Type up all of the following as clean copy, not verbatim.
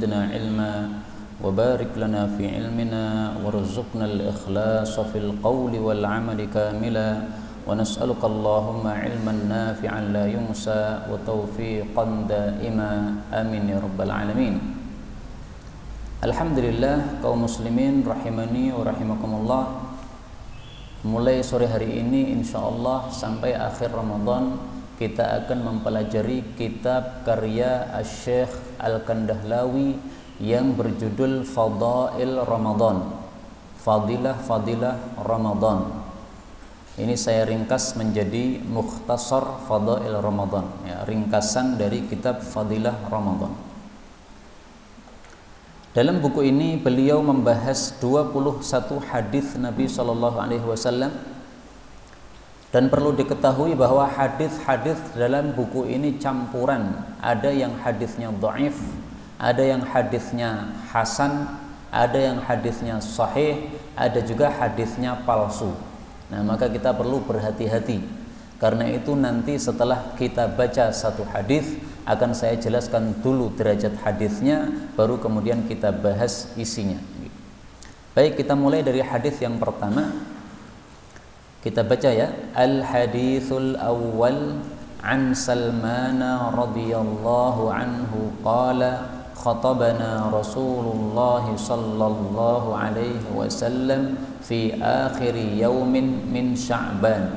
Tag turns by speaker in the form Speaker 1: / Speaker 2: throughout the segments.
Speaker 1: زدنا علما وبارك لنا في علمنا وارزقنا الإخلاص في القول والعمل كاملا ونسألك اللهم علما نافعا لا ينسى وتوفيقا دائما آمين يا رب العالمين. Alhamdulillah kaum muslimin rahimani wa rahimakumullah. Mulai sore hari ini insyaallah sampai akhir Ramadan kita akan mempelajari kitab karya Asy-Syaikh Al-Kandahlawi yang berjudul Fadail Ramadan. Fadilah Ramadan. Ini saya ringkas menjadi Mukhtasar Fadail Ramadan, ya, ringkasan dari kitab Fadilah Ramadan. Dalam buku ini beliau membahas 21 hadis Nabi Shallallahu Alaihi Wasallam, dan perlu diketahui bahwa hadis-hadis dalam buku ini campuran. Ada yang hadisnya dhaif, ada yang hadisnya hasan, ada yang hadisnya sahih, ada juga hadisnya palsu. Nah, maka kita perlu berhati-hati. Karena itu nanti setelah kita baca satu hadis akan saya jelaskan dulu derajat hadisnya, baru kemudian kita bahas isinya. Baik, kita mulai dari hadis yang pertama. Kita baca ya. Al-hadithul awwal an Salman radhiyallahu anhu qala khatabana Rasulullah sallallahu alaihi wasallam fi akhir yawmin min Sya'ban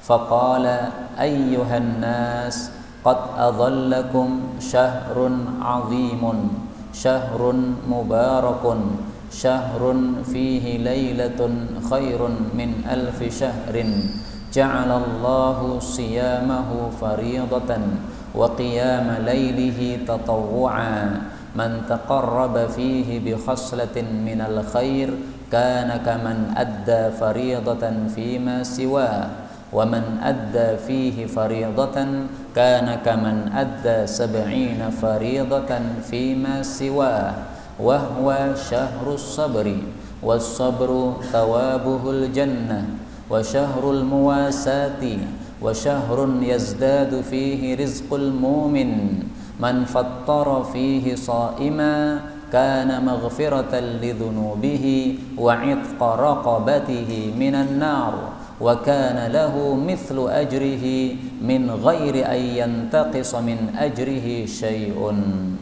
Speaker 1: faqala ayyuhan nas qad adhallakum syahrun 'azimun syahrun mubarakun syahrun fihi lailatun khairun min alfi syahrin ja'alallahu siyamahu faridatan wa qiyama lailihi tatawwu'a man taqarraba fihi bi khaslatin minal khair kana kaman adda faridatan fima siwa wa man adda fihi faridatan kana kaman adda 70 faridatan fima siwa wa huwa syahrus sabri was sabru thawabuhul jannah wa syahrul muwasati wa syahrun yazdadu fihi rizqul mu'min man fattara fihi sha'ima kana maghfiratan lidhunubihi wa 'itqa raqabatihi minan nar wa kana lahu mithlu ajrihi min ghairi an yantaqisa min ajrihi syai'un.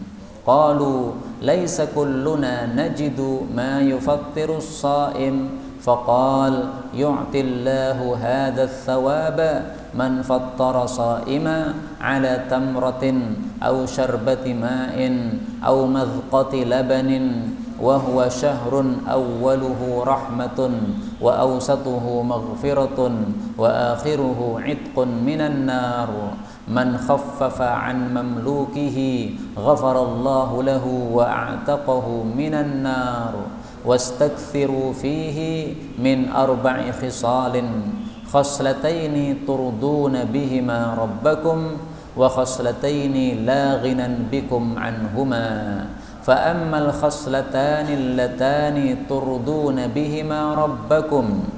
Speaker 1: Qalu laisa kulluna najidu ma yufattiru as-sha'im faqal yu'tillahu hadha ath-thawaba man fattara sha'ima ala tamratin aw syarbati ma'in aw madhqati labanin wa huwa syahrun awwaluhu rahmatun wa awsatuhu maghfiratun wa akhiruhu 'itqun minan nar man khaffafa 'an mamlukihi ghafarallahu lahu wa a'taqahu minan nar wastakthiru fihi min arba'i khisalin khaslataini turduna bihima rabbakum wa khaslataini la ghinan bikum anhuma fa ammal khaslatani allatani turduna bihima rabbakum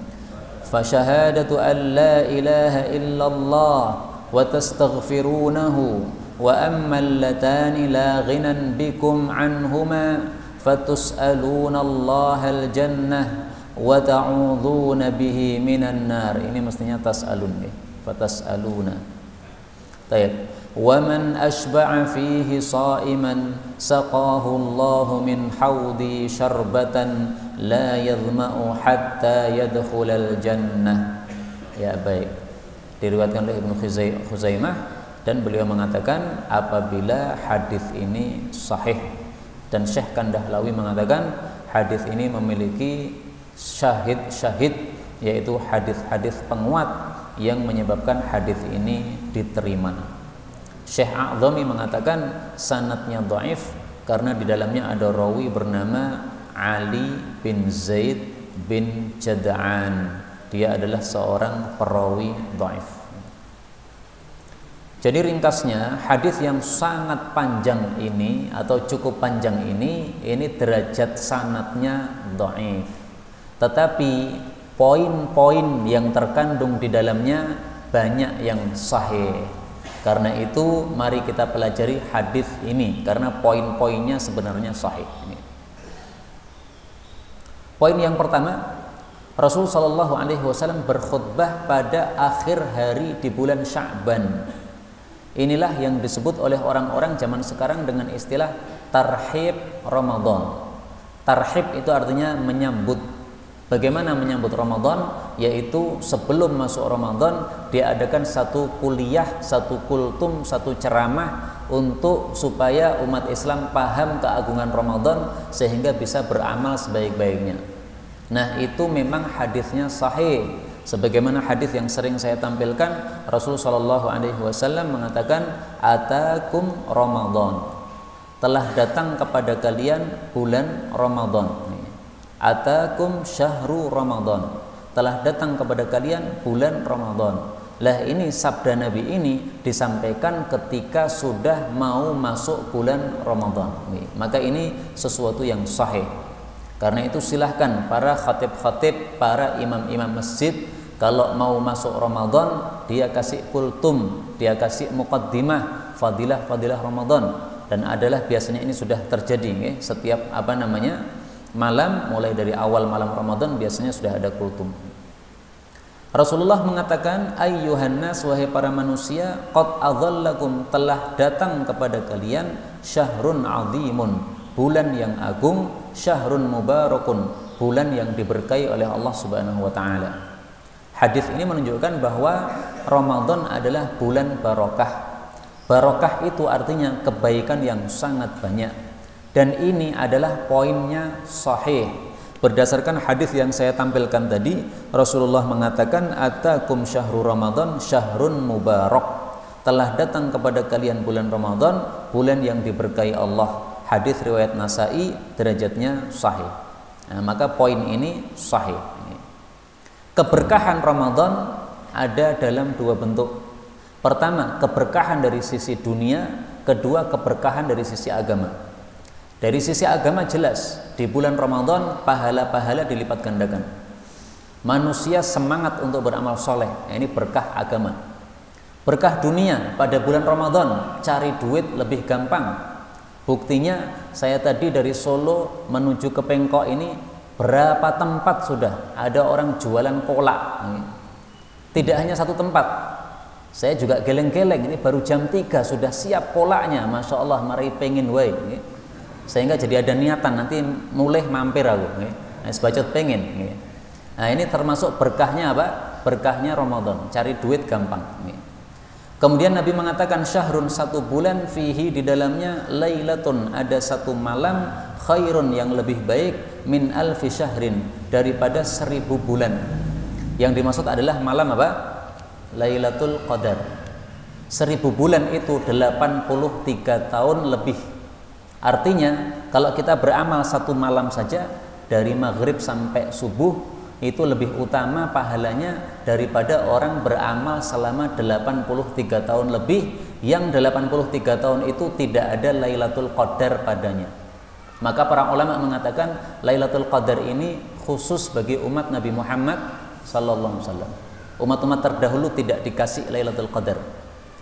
Speaker 1: fa syahadatu an la ilaha illallah wa tastaghfirunahu wa ammal latani la ghinan bikum anhuma fatus'aluna Allahal jannah wa ta'udzuuna bihi minan nar. Ini mestinya tas'alun ya. Fatas'aluna. Baik. Wa man ashba'a fihi sha'iman saqahu Allahu min haudi syarbatan la yadhma'u hatta yadkhulal jannah. Ya, baik. Diriwayatkan oleh Ibnu Khuzaimah, dan beliau mengatakan apabila hadis ini sahih, dan Syekh Kandahlawi mengatakan hadis ini memiliki syahid-syahid, yaitu hadis-hadis penguat yang menyebabkan hadis ini diterima. Syekh A'zami mengatakan sanadnya dhaif karena di dalamnya ada rawi bernama Ali bin Zaid bin Jad'an. Dia adalah seorang perawi dhaif. Jadi ringkasnya, hadis yang sangat panjang ini atau cukup panjang ini derajat sanadnya dhaif. Tetapi poin-poin yang terkandung di dalamnya banyak yang sahih. Karena itu mari kita pelajari hadis ini karena poin-poinnya sebenarnya sahih. Poin yang pertama, Rasul Shallallahu Alaihi Wasallam berkhutbah pada akhir hari di bulan Sya'ban. Inilah yang disebut oleh orang-orang zaman sekarang dengan istilah tarhib Ramadan. Tarhib itu artinya menyambut. Bagaimana menyambut Ramadan? Yaitu sebelum masuk Ramadan diadakan satu kuliah, satu kultum, satu ceramah untuk supaya umat Islam paham keagungan Ramadan sehingga bisa beramal sebaik-baiknya. Nah, itu memang hadisnya sahih. Sebagaimana hadis yang sering saya tampilkan, Rasul Shallallahu Alaihi Wasallam mengatakan, "Atakum Ramadan." Telah datang kepada kalian bulan Ramadan. Atakum syahru Ramadan. Telah datang kepada kalian bulan Ramadan. Lah ini sabda Nabi ini disampaikan ketika sudah mau masuk bulan Ramadan. Maka ini sesuatu yang sahih. Karena itu silahkan para khatib-khatib, para imam-imam masjid kalau mau masuk Ramadan dia kasih kultum, dia kasih muqaddimah fadilah-fadilah Ramadan. Dan adalah biasanya ini sudah terjadi setiap malam, mulai dari awal malam Ramadan biasanya sudah ada kultum. Rasulullah mengatakan, ayyuhan nas, wahai para manusia, qad adhallakum, telah datang kepada kalian syahrun azimun, bulan yang agung, syahrun mubarakun, bulan yang diberkahi oleh Allah Subhanahu wa taala. Hadis ini menunjukkan bahwa Ramadan adalah bulan barokah. Barokah itu artinya kebaikan yang sangat banyak. Dan ini adalah poinnya sahih. Berdasarkan hadis yang saya tampilkan tadi, Rasulullah mengatakan, atakum syahru Ramadan syahrun mubarak. Telah datang kepada kalian bulan Ramadan, bulan yang diberkahi Allah. Hadis riwayat Nasai, derajatnya sahih. Nah, maka poin ini sahih. Keberkahan Ramadan ada dalam dua bentuk. Pertama, keberkahan dari sisi dunia. Kedua, keberkahan dari sisi agama. Dari sisi agama jelas, di bulan Ramadan pahala-pahala dilipat gandakan. Manusia semangat untuk beramal soleh. Ini berkah agama. Berkah dunia, pada bulan Ramadan cari duit lebih gampang. Buktinya saya tadi dari Solo menuju ke Pengkok ini, berapa tempat sudah ada orang jualan kolak. Tidak hanya satu tempat. Saya juga geleng-geleng, ini baru jam 3 sudah siap kolaknya. Masya Allah, mari pengen wae. Sehingga jadi ada niatan nanti mulai mampir aku. Sebacot pengen. Nah, ini termasuk berkahnya apa? Berkahnya Ramadan, cari duit gampang. Kemudian Nabi mengatakan syahrun, satu bulan, fihi, di dalamnya lailatun, ada satu malam, khairun, yang lebih baik, min alfi syahrin, daripada 1000 bulan. Yang dimaksud adalah malam apa? Lailatul Qadar. 1000 bulan itu 83 tahun lebih. Artinya kalau kita beramal satu malam saja, dari maghrib sampai subuh, itu lebih utama pahalanya daripada orang beramal selama 83 tahun lebih, yang 83 tahun itu tidak ada Lailatul Qadar padanya. Maka para ulama mengatakan Lailatul Qadar ini khusus bagi umat Nabi Muhammad sallallahu alaihi wasallam. Umat-umat terdahulu tidak dikasih Lailatul Qadar.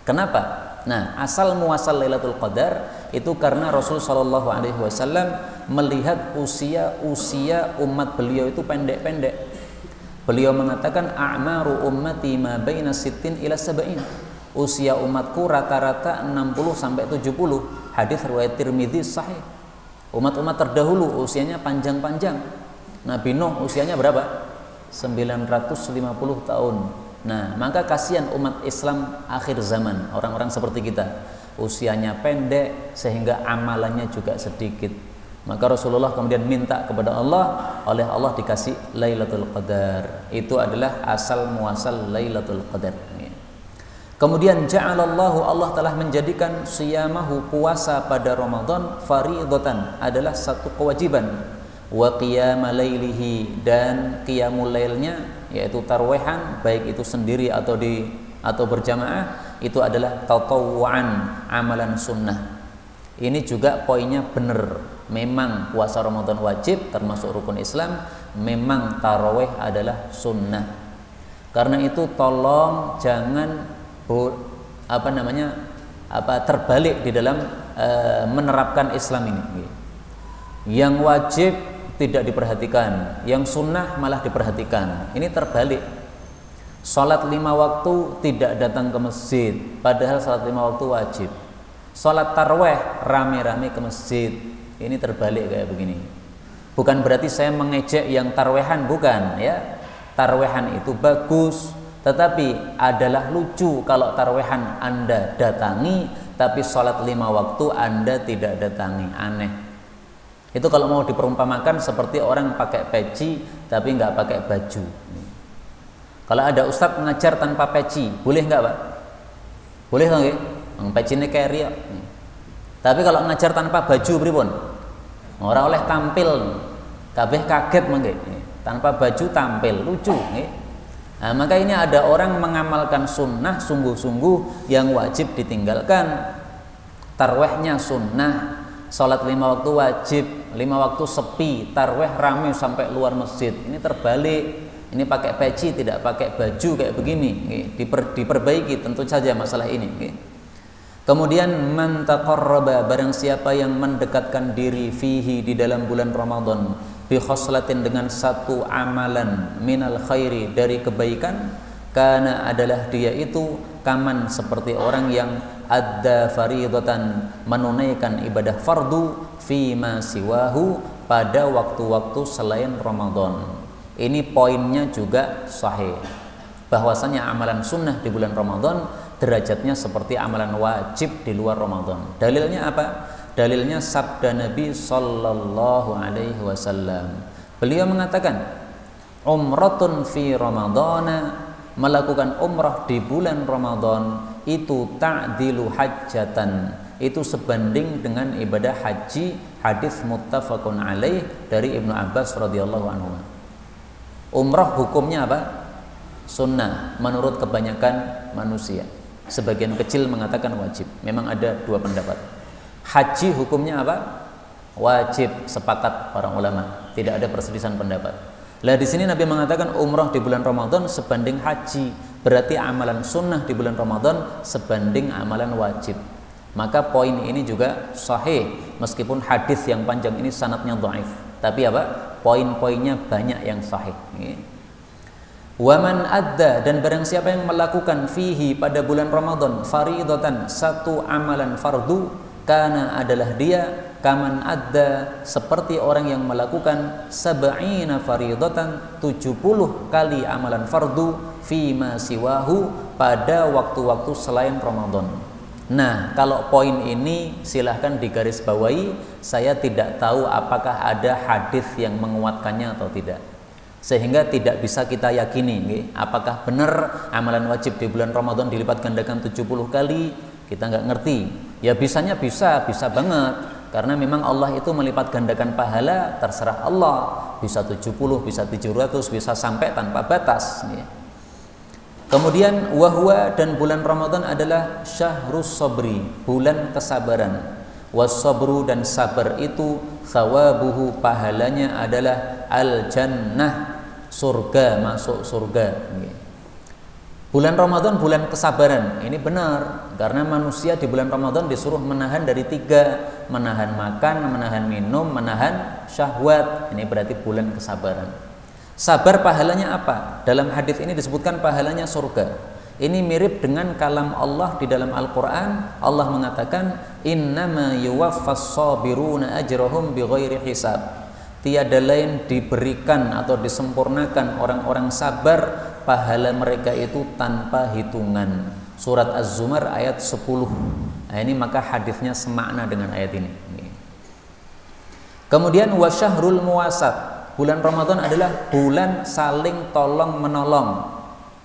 Speaker 1: Kenapa? Nah, asal muasal Lailatul Qadar itu karena Rasul Shallallahu Alaihi Wasallam melihat usia umat beliau itu pendek-pendek. Beliau mengatakan, a'maru ummati ma baina sittin ila sab'in. Usia umatku rata-rata 60 sampai 70. Hadis riwayat Tirmidzi sahih. Umat-umat terdahulu usianya panjang-panjang. Nabi Nuh usianya berapa? 950 tahun. Nah, maka kasihan umat Islam akhir zaman, orang-orang seperti kita, usianya pendek sehingga amalannya juga sedikit. Maka Rasulullah kemudian minta kepada Allah, oleh Allah dikasih Lailatul Qadar. Itu adalah asal muasal Lailatul Qadar. Kemudian ja'alallahu, Allah telah menjadikan siyamahu, puasa pada Ramadan, faridatan, adalah satu kewajiban. Wa qiyama lailihi, dan qiyamul lailnya, yaitu tarwehan, baik itu sendiri atau berjamaah, itu adalah tatawwu'an, amalan sunnah. Ini juga poinnya benar. Memang puasa Ramadan wajib, termasuk rukun Islam. Memang taraweh adalah sunnah. Karena itu tolong jangan terbalik di dalam menerapkan Islam ini. Yang wajib tidak diperhatikan, yang sunnah malah diperhatikan. Ini terbalik. Salat 5 waktu tidak datang ke masjid, padahal salat 5 waktu wajib. Salat tarawih rame-rame ke masjid. Ini terbalik kayak begini. Bukan berarti saya mengejek yang tarawih-an, bukan ya. Tarawih-an itu bagus, tetapi adalah lucu kalau tarawih-an Anda datangi, tapi salat 5 waktu Anda tidak datangi. Aneh. Itu kalau mau diperumpamakan seperti orang pakai peci tapi nggak pakai baju. Kalau ada ustadz mengajar tanpa peci, boleh nggak Pak? Boleh nggak? Peci ini kayak riak. Tapi kalau mengajar tanpa baju pripun? Orang oleh tampil, kabeh kaget mangke. Tanpa baju tampil, lucu. Nah, maka ini ada orang mengamalkan sunnah sungguh-sungguh yang wajib ditinggalkan. Tarwehnya sunnah, sholat 5 waktu wajib, 5 waktu sepi, tarweh rame sampai luar masjid. Ini terbalik. Ini pakai peci, tidak pakai baju kayak begini. Diperbaiki tentu saja masalah ini. Kemudian man taqarraba, barang siapa yang mendekatkan diri fihi di dalam bulan Ramadan bi khoslatin dengan satu amalan minal khairi dari kebaikan, karena adalah dia itu kaman seperti orang yang adda faridatan, menunaikan ibadah fardu fi ma siwahu pada waktu-waktu selain Ramadan. Ini poinnya juga sahih, bahwasanya amalan sunnah di bulan Ramadan derajatnya seperti amalan wajib di luar Ramadan. Dalilnya apa? Dalilnya sabda Nabi sallallahu alaihi wasallam. Beliau mengatakan, umratun fi Ramadana, melakukan umrah di bulan Ramadan itu ta'dilu hajjatan, itu sebanding dengan ibadah haji. Hadis muttafaqun alaih dari Ibnu Abbas radhiyallahu anhu. Umrah hukumnya apa? Sunnah menurut kebanyakan manusia. Sebagian kecil mengatakan wajib. Memang ada dua pendapat. Haji hukumnya apa? Wajib, sepakat para ulama. Tidak ada perselisihan pendapat. Lah di sini Nabi mengatakan umrah di bulan Ramadan sebanding haji. Berarti amalan sunnah di bulan Ramadan sebanding amalan wajib. Maka poin ini juga sahih, meskipun hadis yang panjang ini sanadnya dhaif. Tapi apa? Poin-poinnya banyak yang sahih. Waman adda, dan barang siapa yang melakukan fihi pada bulan Ramadan faridatan, satu amalan fardu, kana adalah dia kaman adda, seperti orang yang melakukan sab'ina faridatan, 70 kali amalan fardu fima siwahu, pada waktu-waktu selain Ramadan. Nah, kalau poin ini silahkan digarisbawahi. Saya tidak tahu apakah ada hadis yang menguatkannya atau tidak, sehingga tidak bisa kita yakini apakah benar amalan wajib di bulan Ramadan dilipat gandakan 70 kali. Kita nggak ngerti. Ya bisanya bisa banget, karena memang Allah itu melipat gandakan pahala, terserah Allah, bisa 70, bisa 700, bisa sampai tanpa batas. Kemudian wahwa, dan bulan Ramadan adalah syahrus sabri, bulan kesabaran. Was-sabru, dan sabar itu thawabuhu, pahalanya adalah al-jannah, surga, masuk surga. Bulan Ramadan bulan kesabaran. Ini benar, karena manusia di bulan Ramadan disuruh menahan dari 3, menahan makan, menahan minum, menahan syahwat. Ini berarti bulan kesabaran. Sabar pahalanya apa? Dalam hadis ini disebutkan pahalanya surga. Ini mirip dengan kalam Allah di dalam Al-Quran. Allah mengatakan, innama yuwaffas sabiruna ajrahum bighairi hisab. Tiada lain diberikan atau disempurnakan orang-orang sabar pahala mereka itu tanpa hitungan. Surat Az-Zumar ayat 10. Nah, ini maka hadisnya semakna dengan ayat ini. Kemudian wasyahrul muwasat, bulan Ramadan adalah bulan saling tolong menolong.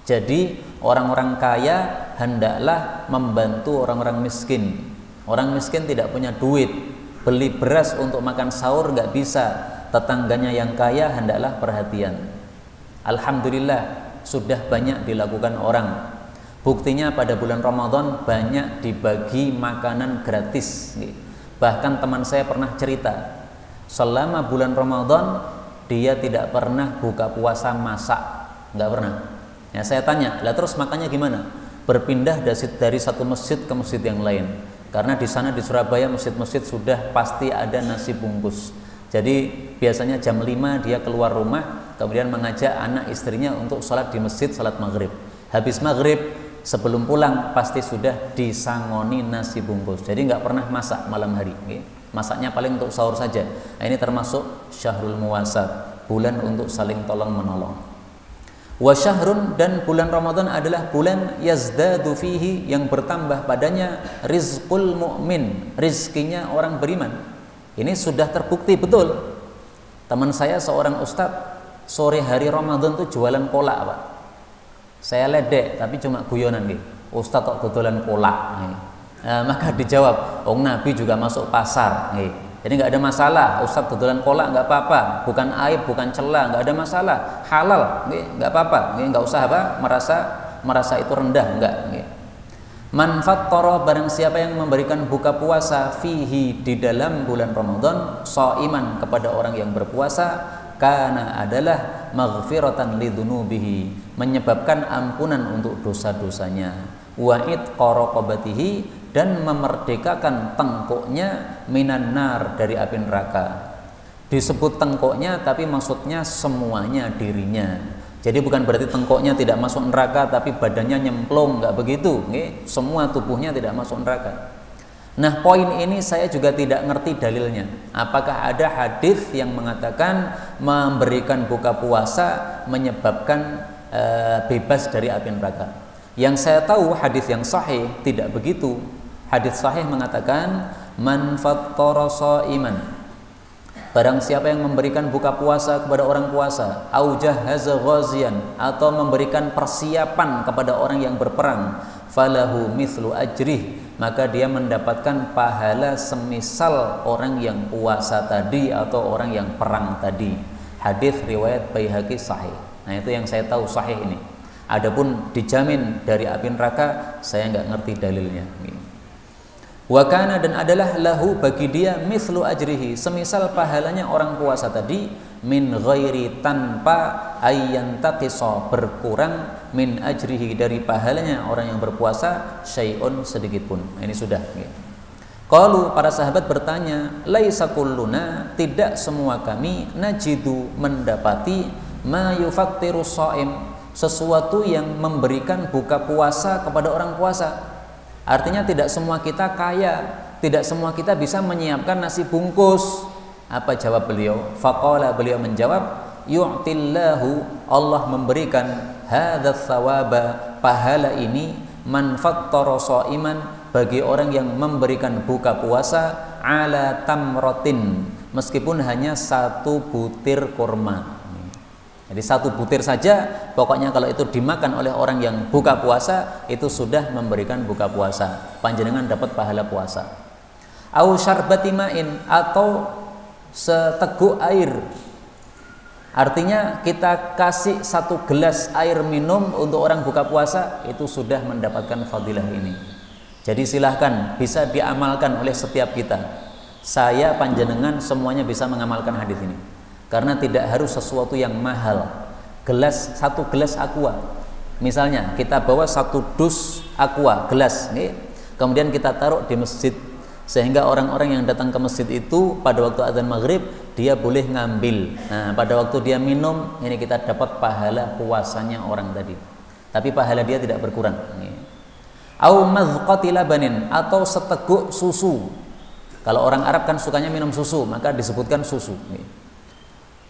Speaker 1: Jadi orang-orang kaya hendaklah membantu orang-orang miskin. Orang miskin tidak punya duit, beli beras untuk makan sahur nggak bisa, tetangganya yang kaya hendaklah perhatian. Alhamdulillah sudah banyak dilakukan orang. Buktinya pada bulan Ramadan banyak dibagi makanan gratis. Bahkan teman saya pernah cerita, selama bulan Ramadan dia tidak pernah buka puasa masak, nggak pernah. Ya, saya tanya, lah terus makannya gimana? berpindah dari satu masjid ke masjid yang lain. Karena di sana di Surabaya masjid-masjid sudah pasti ada nasi bungkus. Jadi biasanya jam 5 dia keluar rumah, kemudian mengajak anak istrinya untuk sholat di masjid, sholat maghrib. Habis maghrib sebelum pulang pasti sudah disangoni nasi bungkus. Jadi nggak pernah masak malam hari. Masaknya paling untuk sahur saja. Nah, ini termasuk syahrul muwasat, bulan untuk saling tolong menolong. Wa syahrun, dan bulan Ramadan adalah bulan yazdadu fihi, yang bertambah padanya rizqul mu'min, rizkinya orang beriman. Ini sudah terbukti betul. Teman saya seorang ustadz sore hari Ramadan tuh jualan kolak, Pak. Saya ledek tapi cuma guyonan nih. Ustadz kok jualan kolak. Maka dijawab, Nabi juga masuk pasar. Jadi nggak ada masalah, Ustadz dodolan kolak nggak apa-apa, bukan aib, bukan celah, nggak ada masalah, halal, nggak apa-apa, nggak usah merasa itu rendah, enggak. Manfaat toro, barang siapa yang memberikan buka puasa fihi, di dalam bulan Ramadan, shaiman, kepada orang yang berpuasa, kana adalah maghfiratan lidunubihi, menyebabkan ampunan untuk dosa-dosanya, wa itqa raqabatihi, dan memerdekakan tengkuknya minan nar, dari api neraka. Disebut tengkuknya tapi maksudnya semuanya dirinya. Jadi bukan berarti tengkuknya tidak masuk neraka tapi badannya nyemplung, nggak begitu. Semua tubuhnya tidak masuk neraka. Nah, poin ini saya juga tidak ngerti dalilnya. Apakah ada hadis yang mengatakan memberikan buka puasa menyebabkan bebas dari api neraka? Yang saya tahu hadis yang sahih tidak begitu. Hadis sahih mengatakan man fattara shaiman, barang siapa yang memberikan buka puasa kepada orang puasa, au jahaza ghazian, atau memberikan persiapan kepada orang yang berperang, falahu mithlu ajrih, maka dia mendapatkan pahala semisal orang yang puasa tadi atau orang yang perang tadi. Hadis riwayat Baihaqi sahih. Nah, itu yang saya tahu sahih ini. Adapun dijamin dari api neraka, saya nggak ngerti dalilnya. Wa kana, dan adalah lahu, bagi dia, mithlu ajrihi, semisal pahalanya orang puasa tadi, min ghairi, tanpa ayyantaqisa, berkurang, min ajrihi, dari pahalanya orang yang berpuasa, syai'un, sedikit pun. Ini sudah. Qalu, para sahabat bertanya, laisa kulluna, tidak semua kami, najidu, mendapati, ma yufattiru shaim, sesuatu yang memberikan buka puasa kepada orang puasa. Artinya tidak semua kita kaya, tidak semua kita bisa menyiapkan nasi bungkus. Apa jawab beliau? Faqala, beliau menjawab, yu'tillahu, Allah memberikan, hadzal thawaba, pahala ini, man fattara shaiman, bagi orang yang memberikan buka puasa, ala tamratin, meskipun hanya satu butir kurma. Jadi satu butir saja, pokoknya kalau itu dimakan oleh orang yang buka puasa, itu sudah memberikan buka puasa, panjenengan dapat pahala puasa. Au syarbati ma'in, atau seteguk air. Artinya kita kasih satu gelas air minum untuk orang buka puasa, itu sudah mendapatkan fadilah ini. Jadi silahkan, bisa diamalkan oleh setiap kita. Saya, panjenengan, semuanya bisa mengamalkan hadis ini. Karena tidak harus sesuatu yang mahal. Satu gelas aqua, misalnya kita bawa satu dus aqua, gelas, kemudian kita taruh di masjid, sehingga orang-orang yang datang ke masjid itu pada waktu adzan maghrib dia boleh ngambil. Nah, pada waktu dia minum, ini kita dapat pahala puasanya orang tadi, tapi pahala dia tidak berkurang. Au mazqati labanin, atau seteguk susu. Kalau orang Arab kan sukanya minum susu, maka disebutkan susu.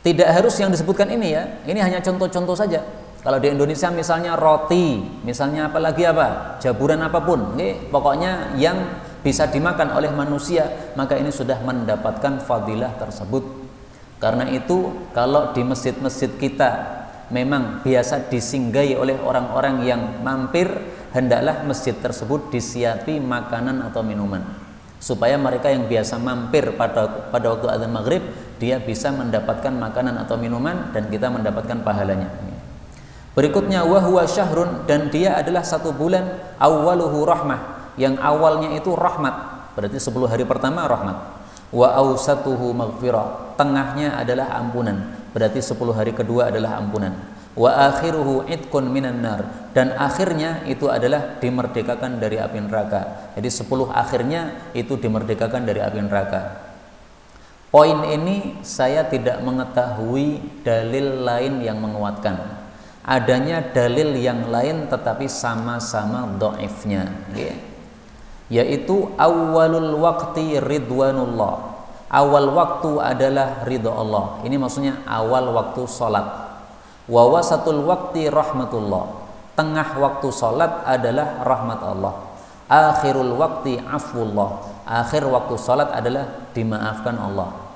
Speaker 1: Tidak harus yang disebutkan ini ya. Ini hanya contoh-contoh saja. Kalau di Indonesia misalnya roti, misalnya apalagi apa, jaburan apapun, pokoknya yang bisa dimakan oleh manusia, maka ini sudah mendapatkan fadilah tersebut. Karena itu kalau di masjid-masjid kita memang biasa disinggahi oleh orang-orang yang mampir, hendaklah masjid tersebut disiapi makanan atau minuman, supaya mereka yang biasa mampir pada waktu adzan maghrib, dia bisa mendapatkan makanan atau minuman dan kita mendapatkan pahalanya. Berikutnya, wa huwa syahrun, dan dia adalah satu bulan, awwaluhu rahmah, yang awalnya itu rahmat, berarti 10 hari pertama rahmat. Wa awsatuhu maghfirah, tengahnya adalah ampunan, berarti 10 hari kedua adalah ampunan. wa akhiruhu itqun minan nar, dan akhirnya itu adalah dimerdekakan dari api neraka. Jadi 10 akhirnya itu dimerdekakan dari api neraka. Poin ini saya tidak mengetahui dalil lain yang menguatkan. Adanya dalil yang lain tetapi sama-sama dhaifnya, yaitu awalul waqti ridwanullah. Awal waktu adalah ridha Allah. Ini maksudnya awal waktu salat. Wa wasatul waqti rahmatullah. Tengah waktu salat adalah rahmat Allah. Akhirul waqti afwullah. Akhir waktu salat adalah dimaafkan Allah.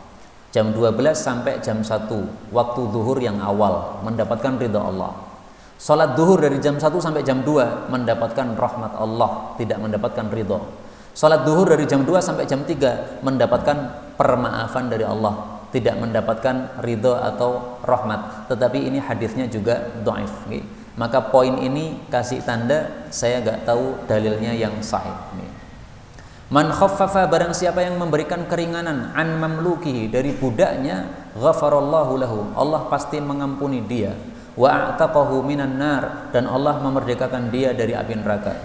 Speaker 1: Jam 12 sampai jam 1 waktu zuhur yang awal mendapatkan ridha Allah. Salat zuhur dari jam 1 sampai jam 2 mendapatkan rahmat Allah, tidak mendapatkan ridha. Salat zuhur dari jam 2 sampai jam 3 mendapatkan permaafan dari Allah, tidak mendapatkan ridha atau rahmat. Tetapi ini hadisnya juga dhaif. Maka poin ini kasih tanda saya nggak tahu dalilnya yang sahih. Man khaffafa, barang siapa yang memberikan keringanan an mamlukihi, dari budaknya, ghafarallahu lahu, Allah pasti mengampuni dia. Wa a'taqahu minan nar, dan Allah memerdekakan dia dari api neraka.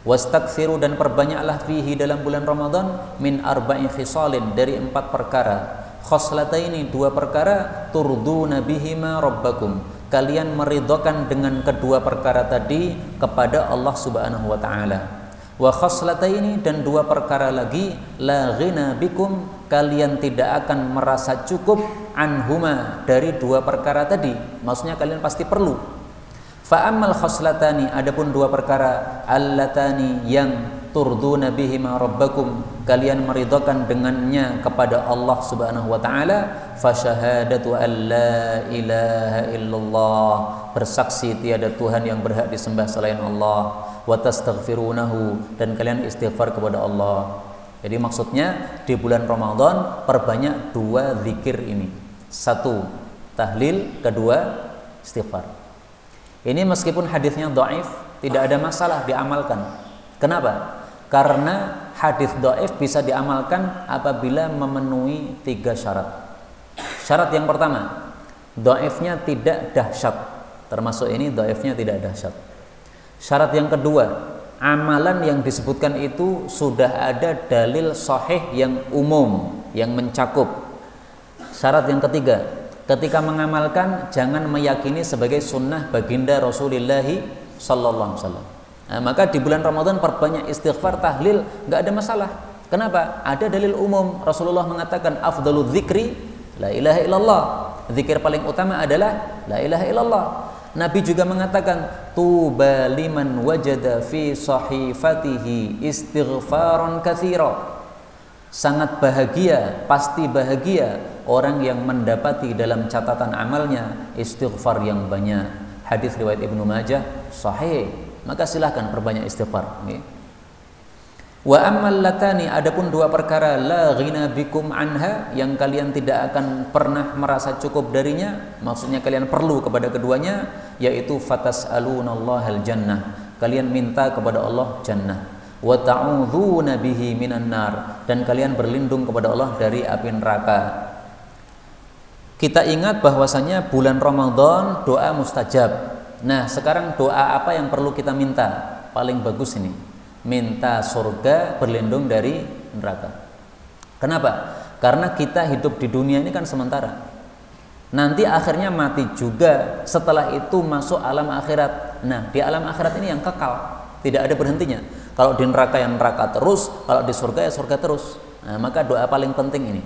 Speaker 1: Wastaghfiru, dan perbanyaklah fihi, dalam bulan Ramadan, min arba'in khisalin, dari 4 perkara. Khoslataini, 2 perkara, turduna bihima rabbakum, kalian meridhokan dengan kedua perkara tadi kepada Allah Subhanahu wa taala. Wa khoslataini, dan 2 perkara lagi, la ghina bikum, kalian tidak akan merasa cukup, anhuma, dari 2 perkara tadi. Maksudnya kalian pasti perlu. Fa ammal khoslatani, adapun 2 perkara, allatani, yang turduna bihima rabbakum, kalian meridhokan dengannya kepada Allah Subhanahu wa taala, fa syahadatu an la ilaha illallah, bersaksi tiada Tuhan yang berhak disembah selain Allah, wa tastaghfirunahu, dan kalian istighfar kepada Allah. Jadi maksudnya di bulan Ramadan perbanyak 2 zikir ini. 1 tahlil, 2 istighfar. Ini meskipun hadisnya dhaif, tidak ada masalah diamalkan. Kenapa? Karena hadis dhaif bisa diamalkan apabila memenuhi 3 syarat. Syarat yang pertama, dhaifnya tidak dahsyat. Termasuk ini dhaifnya tidak dahsyat. Syarat yang kedua, amalan yang disebutkan itu sudah ada dalil sahih yang umum, yang mencakup. Syarat yang ketiga, ketika mengamalkan jangan meyakini sebagai sunnah baginda Rasulullah sallallahu alaihi wasallam. Nah, maka di bulan Ramadan perbanyak istighfar, tahlil, nggak ada masalah. Kenapa? Ada dalil umum. Rasulullah mengatakan afdalul dzikri la ilaha illallah. Zikir paling utama adalah la ilaha illallah. Nabi juga mengatakan tuba liman wajada fi sahifatihi istighfaran katsira. Sangat bahagia, pasti bahagia orang yang mendapati dalam catatan amalnya istighfar yang banyak. Hadis riwayat Ibnu Majah sahih. Maka silahkan perbanyak istighfar. Wa ammal latani, adapun 2 perkara, la ghina bikum anha, yang kalian tidak akan pernah merasa cukup darinya, maksudnya kalian perlu kepada keduanya, yaitu fatas'alunallahal jannah, kalian minta kepada Allah jannah, wa ta'udzuna bihi minan nar, dan kalian berlindung kepada Allah dari api neraka. Kita ingat bahwasanya bulan Ramadan doa mustajab. Nah, sekarang doa apa yang perlu kita minta? Paling bagus ini, minta surga, berlindung dari neraka. Kenapa? Karena kita hidup di dunia ini kan sementara. Nanti akhirnya mati juga. Setelah itu masuk alam akhirat. Nah, di alam akhirat ini yang kekal, tidak ada berhentinya. Kalau di neraka yang neraka terus, kalau di surga ya surga terus. Nah, maka doa paling penting ini,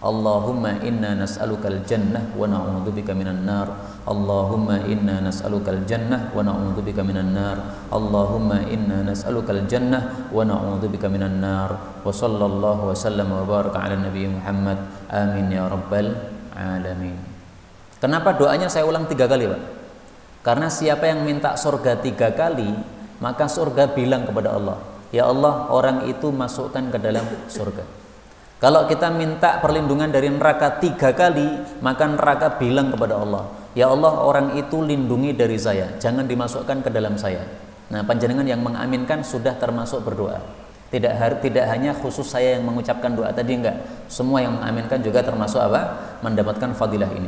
Speaker 1: Allahumma inna nas'alukal jannah wa na'udzubika minan nar. Allahumma inna nas'alukal jannah wa na'udzubika minan nar. Allahumma inna nas'alukal jannah wa na'udzubika minan nar. Wa sallallahu wa sallam wa baraka ala nabi Muhammad. Amin ya rabbal alamin. Kenapa doanya saya ulang 3 kali, Pak? Karena siapa yang minta surga 3 kali, maka surga bilang kepada Allah, ya Allah, orang itu masukkan ke dalam surga. Kalau kita minta perlindungan dari neraka 3 kali, maka neraka bilang kepada Allah, ya Allah, orang itu lindungi dari saya, jangan dimasukkan ke dalam saya. Nah, panjenengan yang mengaminkan sudah termasuk berdoa. Tidak hanya khusus saya yang mengucapkan doa tadi, enggak. Semua yang mengaminkan juga termasuk apa? Mendapatkan fadilah ini.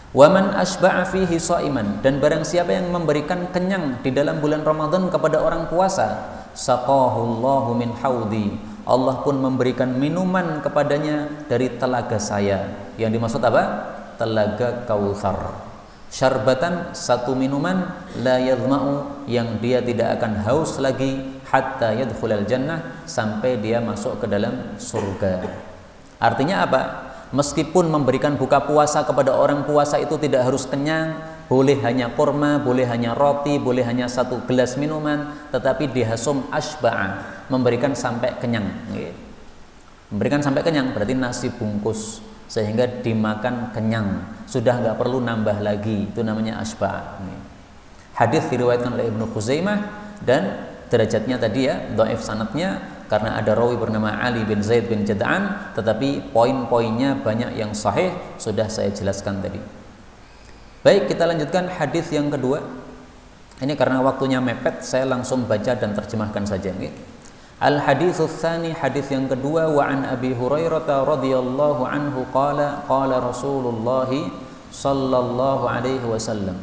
Speaker 1: Wa man asba'a fihi shaiman, dan barang siapa yang memberikan kenyang di dalam bulan Ramadan kepada orang puasa, saqahullahu min haudi, Allah pun memberikan minuman kepadanya dari telaga saya. Yang dimaksud apa? Telaga Kautsar. Syarbatan, satu minuman, la yadhma'u, yang dia tidak akan haus lagi, hatta yadkhulal jannah, sampai dia masuk ke dalam surga. Artinya apa? Meskipun memberikan buka puasa kepada orang puasa itu tidak harus kenyang, boleh hanya kurma, boleh hanya roti, boleh hanya satu gelas minuman, tetapi dihasum asba'a, memberikan sampai kenyang. Memberikan sampai kenyang berarti nasi bungkus, sehingga dimakan kenyang, sudah nggak perlu nambah lagi, itu namanya asba'. Hadis diriwayatkan oleh Ibnu Khuzaimah dan derajatnya tadi ya dhaif sanadnya karena ada rawi bernama Ali bin Zaid bin Jad'an, tetapi poin-poinnya banyak yang sahih, sudah saya jelaskan tadi. Baik, kita lanjutkan hadis yang kedua. Ini karena waktunya mepet, saya langsung baca dan terjemahkan saja. Al haditsus tsani, hadis yang kedua, wa an Abi Hurairah radhiyallahu anhu qala qala Rasulullah sallallahu alaihi wasallam,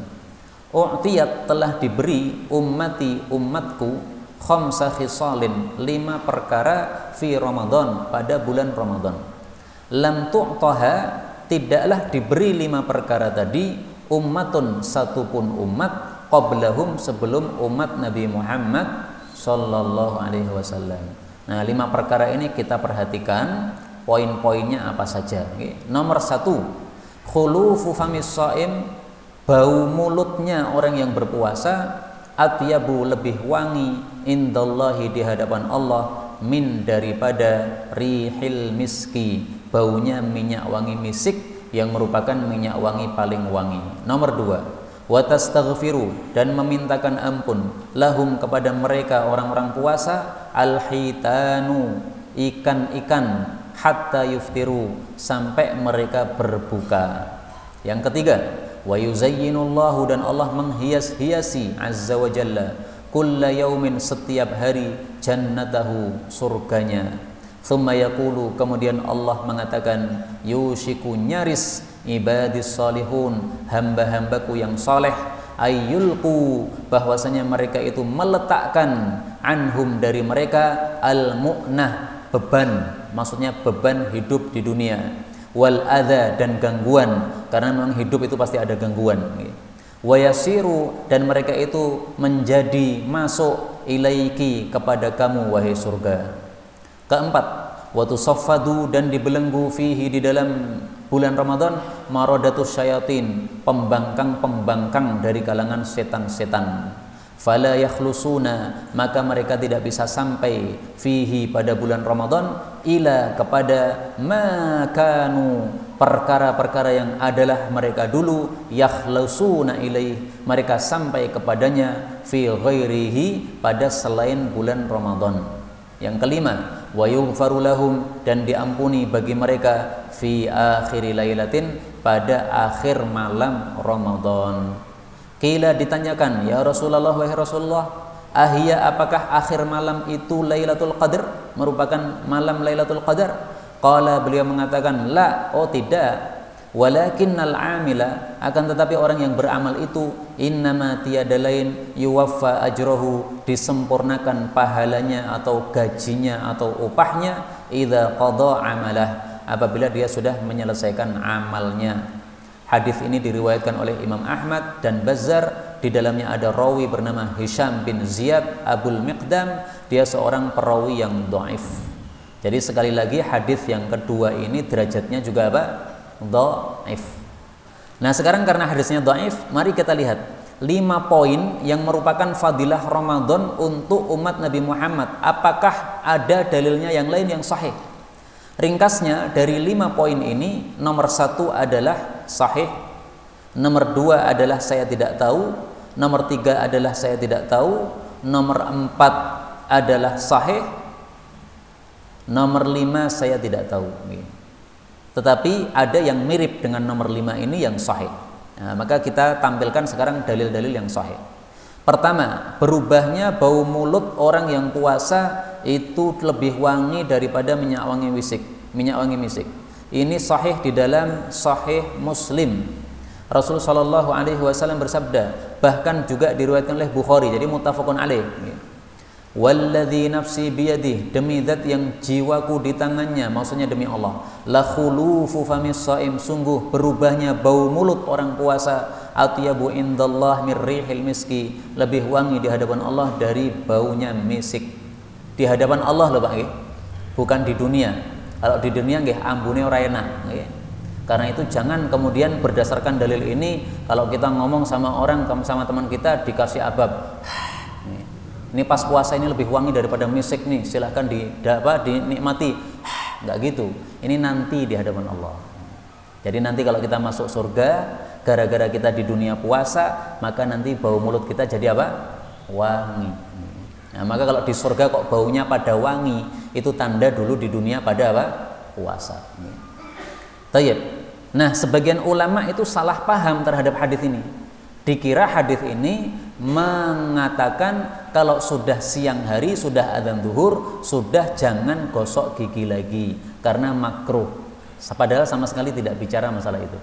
Speaker 1: u'tiyat, telah diberi ummati, umatku, khamsa khisalin, 5 perkara fi Ramadan, pada bulan Ramadan. Lam tu'taha, tidaklah diberi 5 perkara tadi, ummatun, satupun umat, qablahum, sebelum umat Nabi Muhammad sallallahu alaihi wasallam. Nah, 5 perkara ini kita perhatikan poin-poinnya apa saja. Nomor 1, khulufu famis shaim, bau mulutnya orang yang berpuasa, atyabu, lebih wangi, indallahi, di hadapan Allah, min, daripada rihil miski, baunya minyak wangi misik, yang merupakan minyak wangi paling wangi. Nomor 2, wa tastaghfiru, dan memintakan ampun, lahum, kepada mereka orang-orang puasa, alhitanu, ikan-ikan, hatta yuftiru, sampai mereka berbuka. Yang ketiga, wa yuzayyinullahu, dan Allah menghias-hiasi azza wa jalla, kulla yaumin, setiap hari, jannatahu, surganya. Thumma yaqulu, kemudian Allah mengatakan, yushiku, nyaris, ibadis salihun, hamba-hambaku yang saleh, ayyulqu, bahwasanya mereka itu meletakkan, anhum, dari mereka, al-mu'nah, beban, maksudnya beban hidup di dunia, wal adha, dan gangguan, karena memang hidup itu pasti ada gangguan. Wa yasiru, dan mereka itu menjadi masuk, ilaiki, kepada kamu, wahai surga. Keempat, wa tusaffadu, dan dibelenggu, fihi, di dalam bulan Ramadan, maradatus syayatin, pembangkang-pembangkang dari kalangan setan-setan. Fala yakhlusuna, maka mereka tidak bisa sampai, fihi, pada bulan Ramadan, ila, kepada makanu, perkara-perkara yang adalah mereka dulu, yakhlusuna ilaih, mereka sampai kepadanya, fi ghairihi, pada selain bulan Ramadan. Yang kelima, wa yughfaru lahum, dan diampuni bagi mereka, fi akhiri lailatin, pada akhir malam Ramadan. Qila, ditanyakan, ya Rasulullah, wahai Rasulullah, ahia, apakah akhir malam itu Lailatul Qadar, merupakan malam Lailatul Qadar? Qala, beliau mengatakan, la, oh tidak, walakinnal amila, akan tetapi orang yang beramal itu, innama, tiada lain, yuwaffa ajrohu, disempurnakan pahalanya atau gajinya atau upahnya, idza qada amalah, apabila dia sudah menyelesaikan amalnya. Hadis ini diriwayatkan oleh Imam Ahmad dan Bazzar. Di dalamnya ada rawi bernama Hisham bin Ziyad Abul Miqdam. Dia seorang perawi yang dhaif. Jadi sekali lagi hadis yang kedua ini derajatnya juga apa? Dhaif. Nah, sekarang karena hadisnya dhaif, mari kita lihat 5 poin yang merupakan fadilah Ramadan untuk umat Nabi Muhammad. Apakah ada dalilnya yang lain yang sahih? Ringkasnya dari 5 poin ini, nomor 1 adalah sahih, nomor 2 adalah saya tidak tahu, nomor 3 adalah saya tidak tahu, nomor 4 adalah sahih, nomor 5 saya tidak tahu. Tetapi ada yang mirip dengan nomor 5 ini yang sahih. Nah, maka kita tampilkan sekarang dalil-dalil yang sahih. Pertama, berubahnya bau mulut orang yang puasa itu lebih wangi daripada minyak wangi misik. Ini sahih di dalam Sahih Muslim. Rasul sallallahu alaihi wasallam bersabda, bahkan juga diriwayatkan oleh Bukhari, jadi muttafaqun alaih. Walladzi nafsi biyadih, demi zat yang jiwaku di tangannya, maksudnya demi Allah, la khulufu famis shaim, sungguh berubahnya bau mulut orang puasa, atyabu indallah mir rihil miski, lebih wangi di hadapan Allah dari baunya misik. Di hadapan Allah loh Pak nggih, bukan di dunia. Kalau di dunia nggih ambune ora enak nggih. Karena itu jangan kemudian berdasarkan dalil ini kalau kita ngomong sama orang, sama teman kita dikasih abab, ini pas puasa ini lebih wangi daripada misik nih, silahkan dinikmati. Enggak gitu. Ini nanti di hadapan Allah. Jadi nanti kalau kita masuk surga, gara-gara kita di dunia puasa, maka nanti bau mulut kita jadi apa? Wangi. Nah, maka kalau di surga kok baunya pada wangi, itu tanda dulu di dunia pada apa? Puasa. Tayyib. Nah, sebagian ulama itu salah paham terhadap hadis ini. Dikira hadis ini mengatakan kalau sudah siang hari, sudah adzan zuhur, sudah jangan gosok gigi lagi karena makruh. Padahal sama sekali tidak bicara masalah itu.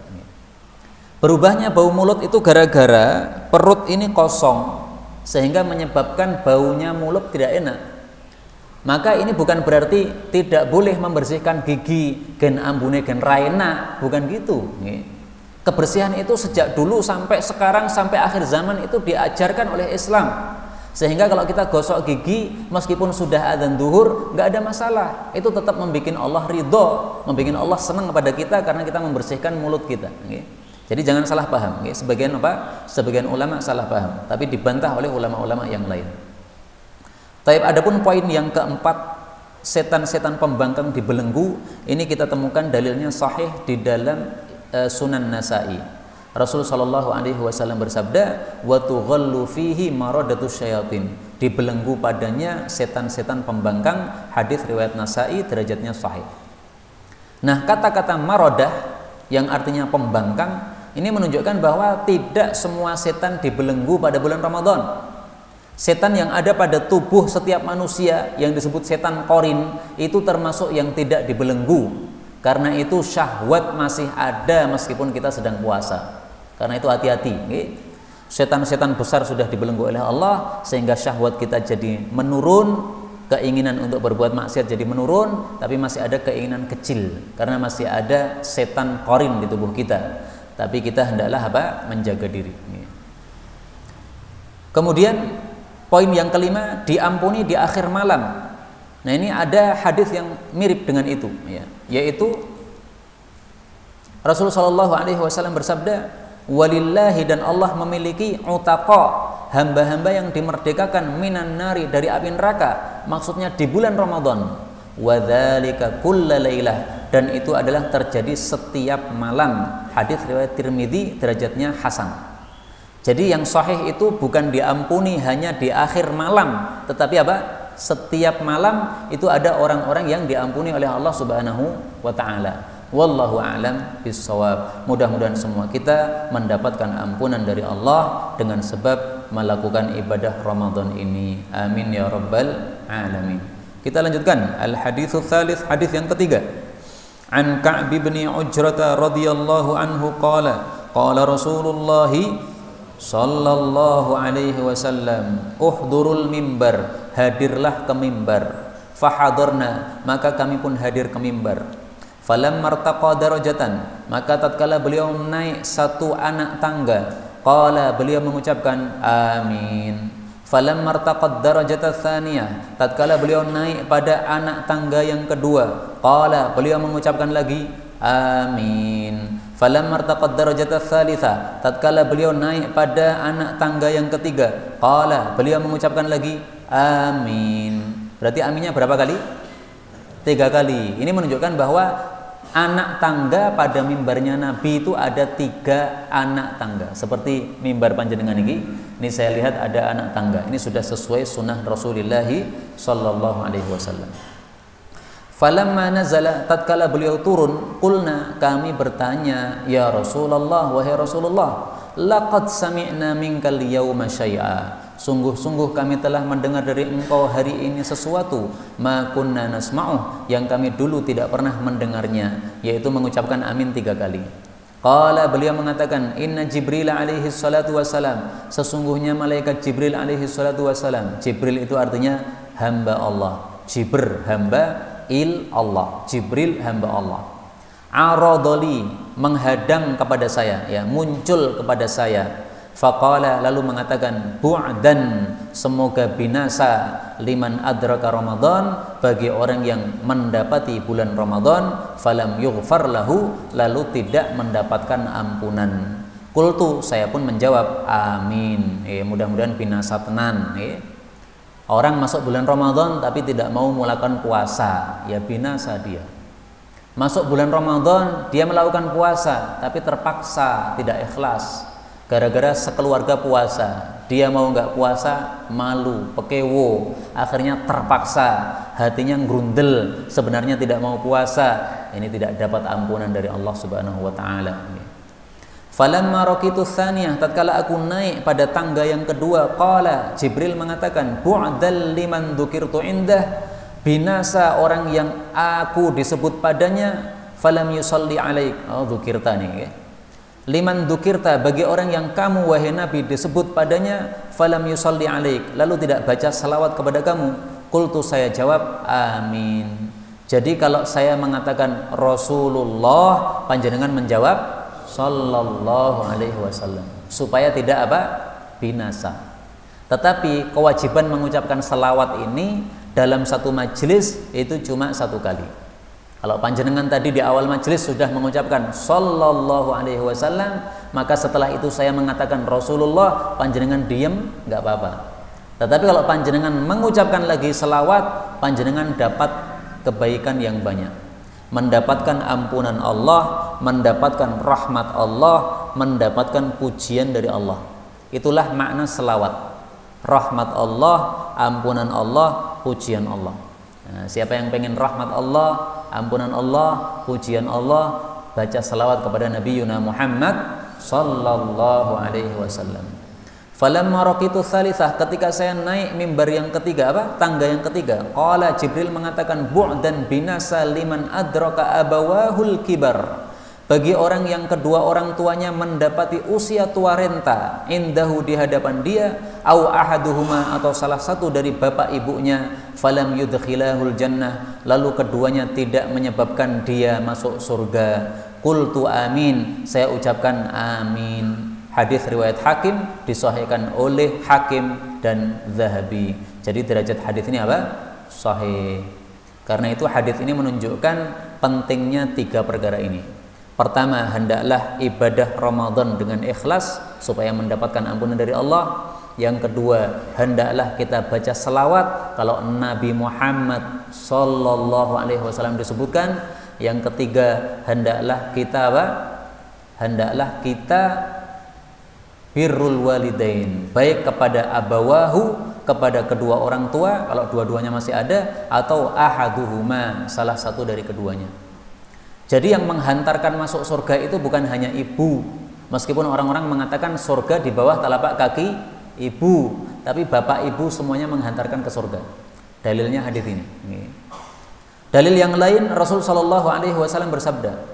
Speaker 1: Berubahnya bau mulut itu gara-gara perut ini kosong sehingga menyebabkan baunya mulut tidak enak. Maka ini bukan berarti tidak boleh membersihkan gigi gen ambune gen raina, bukan gitu. Kebersihan itu sejak dulu sampai sekarang sampai akhir zaman itu diajarkan oleh Islam. Sehingga kalau kita gosok gigi meskipun sudah adzan zuhur nggak ada masalah. Itu tetap membuat Allah ridho, membuat Allah senang kepada kita karena kita membersihkan mulut kita. Jadi jangan salah paham. Sebagian ulama salah paham, tapi dibantah oleh ulama-ulama yang lain. Taib, adapun poin yang keempat, setan-setan pembangkang dibelenggu, ini kita temukan dalilnya sahih di dalam Sunan Nasa'i. Rasul sallallahu alaihi wasallam bersabda, wa tughallu fihi maradatus syayatin, dibelenggu padanya setan-setan pembangkang. Hadis riwayat Nasa'i, derajatnya sahih. Nah, kata-kata maradah yang artinya pembangkang ini menunjukkan bahwa tidak semua setan dibelenggu pada bulan Ramadan. Setan yang ada pada tubuh setiap manusia yang disebut setan korin itu termasuk yang tidak dibelenggu. Karena itu syahwat masih ada meskipun kita sedang puasa. Karena itu hati-hati. Setan-setan besar sudah dibelenggu oleh Allah sehingga syahwat kita jadi menurun, keinginan untuk berbuat maksiat jadi menurun, tapi masih ada keinginan kecil karena masih ada setan korin di tubuh kita. Tapi kita hendaklah menjaga diri. Kemudian poin yang kelima, diampuni di akhir malam. Nah, ini ada hadis yang mirip dengan itu, yaitu Rasulullah sallallahu alaihi wasallam bersabda, walillahi, dan Allah memiliki utaqa, hamba-hamba yang dimerdekakan minan nari, dari api neraka, maksudnya di bulan Ramadan. Wa dzalika kullalailah, dan itu adalah terjadi setiap malam. Hadis riwayat Tirmidzi, derajatnya hasan. Jadi yang sahih itu bukan diampuni hanya di akhir malam, tetapi setiap malam itu ada orang-orang yang diampuni oleh Allah Subhanahu wa taala. Wallahu a'lam bissawab. Mudah-mudahan semua kita mendapatkan ampunan dari Allah dengan sebab melakukan ibadah Ramadan ini. Amin ya rabbal alamin. Kita lanjutkan al-haditsul tsalits, hadis yang ketiga. An Ka'b bin Ujrah radhiyallahu anhu qala qala Rasulullah sallallahu alaihi wasallam, uhdurul mimbar, hadirlah ke mimbar. Fahadarna, maka kami pun hadir ke mimbar. Falam martaqa darajatan, maka tatkala beliau naik satu anak tangga, qala, beliau mengucapkan amin. Falam martaqa darajata tsaniyah, tatkala beliau naik pada anak tangga yang kedua, qala, beliau mengucapkan lagi amin. Falam martaqa darajata tsalitsah, tatkala beliau naik pada anak tangga yang ketiga, qala, beliau mengucapkan lagi amin. Berarti aminnya berapa kali? 3 kali. Ini menunjukkan bahwa anak tangga pada mimbarnya Nabi itu ada 3 anak tangga. Seperti mimbar panjenengan ini saya lihat ada anak tangga. Ini sudah sesuai sunnah Rasulullah sallallahu alaihi wasallam. Falamma nazala, tatkala beliau turun, qulna, kami bertanya, ya Rasulullah, wahai Rasulullah, laqad sami'na minkal yawma syai'a, sungguh-sungguh kami telah mendengar dari engkau hari ini sesuatu, ma kunna nasma'uh, yang kami dulu tidak pernah mendengarnya, yaitu mengucapkan amin 3 kali. Qala, beliau mengatakan, inna Jibril alaihi salatu wassalam, sesungguhnya malaikat Jibril alaihi salatu wassalam. Jibril itu artinya hamba Allah. Jibr hamba, il Allah. Jibril hamba Allah. Aradoli, menghadang kepada saya, ya, muncul kepada saya. Faqala, lalu mengatakan, bu'dan, semoga binasa, liman adraka Ramadan, bagi orang yang mendapati bulan Ramadan, falam yughfar lahu, lalu tidak mendapatkan ampunan. Qultu, saya pun menjawab, amin. Mudah-mudahan binasa tenan. Orang masuk bulan Ramadan tapi tidak mau melakukan puasa, ya binasa dia. Masuk bulan Ramadan dia melakukan puasa tapi terpaksa, tidak ikhlas. Gara-gara sekeluarga puasa, dia mau nggak puasa, malu, pekewo, akhirnya terpaksa, hatinya grundel, sebenarnya tidak mau puasa. Ini tidak dapat ampunan dari Allah Subhanahu wa taala. Falamma raqitu tsaniyah, tatkala aku naik pada tangga yang kedua, qala, Jibril mengatakan, bu'dal liman dzukirtu indah, binasa orang yang aku disebut padanya, falam yusalli alaik. Oh, dzukirtani, ya. Liman dzukirta, bagi orang yang kamu wahai Nabi disebut padanya, falam yusalli alaik, lalu tidak baca salawat kepada kamu. Qultu, saya jawab, amin. Jadi kalau saya mengatakan Rasulullah, panjenengan menjawab sallallahu alaihi wasallam, supaya tidak apa? Binasa. Tetapi kewajiban mengucapkan salawat ini dalam satu majelis itu cuma satu kali. Kalau panjenengan tadi di awal majelis sudah mengucapkan sallallahu alaihi wasallam, maka setelah itu saya mengatakan Rasulullah, panjenengan diam, nggak apa-apa. Tetapi kalau panjenengan mengucapkan lagi selawat, panjenengan dapat kebaikan yang banyak, mendapatkan ampunan Allah, mendapatkan rahmat Allah, mendapatkan pujian dari Allah. Itulah makna selawat. Rahmat Allah, ampunan Allah, pujian Allah. Nah, siapa yang pengen rahmat Allah, ampunan Allah, pujian Allah, baca salawat kepada Nabi Yuna Muhammad sallallahu alaihi wasallam. Falamma raqitu tsalitsah, ketika saya naik mimbar yang ketiga, apa? Tangga yang ketiga, qala, Jibril mengatakan, bu'dan binasa liman adraka abawahul kibar, bagi orang yang kedua orang tuanya mendapati usia tua renta, indahu, di hadapan dia, au ahaduhuma, atau salah satu dari bapak ibunya, falam yudkhilahul jannah, lalu keduanya tidak menyebabkan dia masuk surga. Qultu amin, saya ucapkan amin. Hadis riwayat Hakim, disahihkan oleh Hakim dan Zahabi. Jadi derajat hadis ini apa? Sahih. Karena itu hadis ini menunjukkan pentingnya tiga perkara ini. Pertama, hendaklah ibadah Ramadan dengan ikhlas supaya mendapatkan ampunan dari Allah. Yang kedua, hendaklah kita baca selawat kalau Nabi Muhammad sallallahu alaihi wasallam disebutkan. Yang ketiga, hendaklah kita apa? Hendaklah kita birrul walidain, baik kepada abawahu, kepada kedua orang tua kalau dua-duanya masih ada, atau ahaduhuma, salah satu dari keduanya. Jadi yang menghantarkan masuk surga itu bukan hanya ibu, meskipun orang-orang mengatakan surga di bawah telapak kaki ibu, tapi bapak ibu semuanya menghantarkan ke surga. Dalilnya hadis ini. Dalil yang lain, Rasul sallallahu alaihi wasallam bersabda,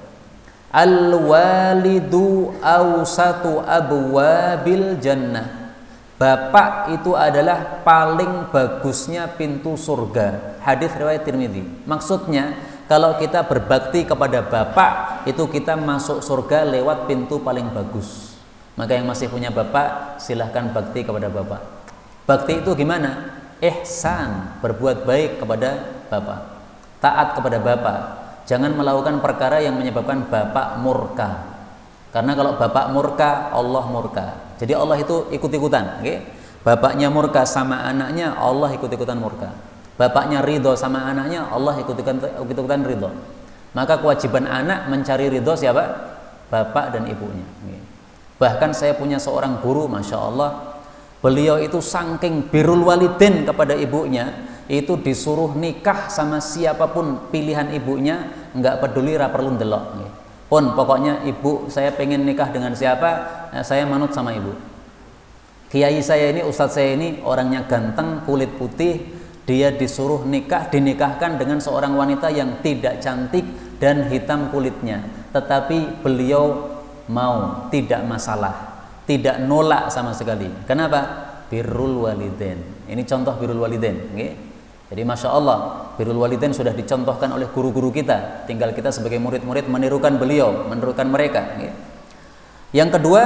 Speaker 1: al walidu awsatu abwabil jannah, bapak itu adalah paling bagusnya pintu surga. Hadis riwayat Tirmidzi. Maksudnya, kalau kita berbakti kepada bapak, itu kita masuk surga lewat pintu paling bagus. Maka yang masih punya bapak, silahkan bakti kepada bapak. Bakti itu gimana? Ihsan, berbuat baik kepada bapak, taat kepada bapak. Jangan melakukan perkara yang menyebabkan bapak murka. Karena kalau bapak murka, Allah murka. Jadi Allah itu ikut-ikutan, okay? Bapaknya murka sama anaknya, Allah ikut-ikutan murka. Bapaknya ridho sama anaknya, Allah ikut-ikutan ridho. Maka kewajiban anak mencari ridho siapa? Bapak dan ibunya. Bahkan saya punya seorang guru, Masya Allah, beliau itu saking birrul walidin kepada ibunya, itu disuruh nikah sama siapapun pilihan ibunya, nggak peduli, ra perlu ndelok. Pun pokoknya ibu saya pengen nikah dengan siapa, saya manut sama ibu. Kiai saya ini, ustadz saya ini orangnya ganteng, kulit putih, dia disuruh dinikahkan dengan seorang wanita yang tidak cantik dan hitam kulitnya, tetapi beliau mau, tidak masalah, tidak nolak sama sekali. Kenapa? Birrul walidain. Ini contoh birrul walidain. Okay? Jadi Masya Allah, birrul walidain sudah dicontohkan oleh guru-guru kita. Tinggal kita sebagai murid-murid menirukan beliau, menirukan mereka. Okay? Yang kedua,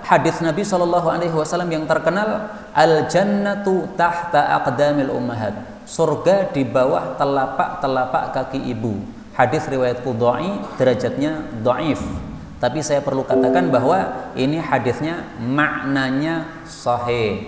Speaker 1: hadis Nabi SAW yang terkenal, al jannatu tahta aqdamil ummahat. Surga di bawah telapak-telapak kaki ibu. Hadis riwayat Qudai, derajatnya dhaif. Tapi saya perlu katakan bahwa ini hadisnya maknanya sahih.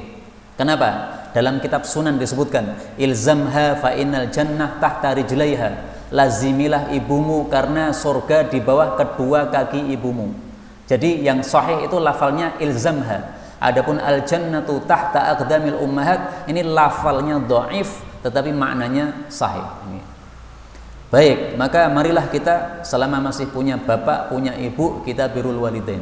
Speaker 1: Kenapa? Dalam kitab Sunan disebutkan, ilzamha fa innal jannah tahta rijlaiha. Lazimilah ibumu karena surga di bawah kedua kaki ibumu. Jadi yang sahih itu lafalnya ilzamha. Adapun al jannatu tahta aqdamil ummahat, ini lafalnya dhaif tetapi maknanya sahih. Baik, maka marilah kita selama masih punya bapak, punya ibu, kita birrul walidain.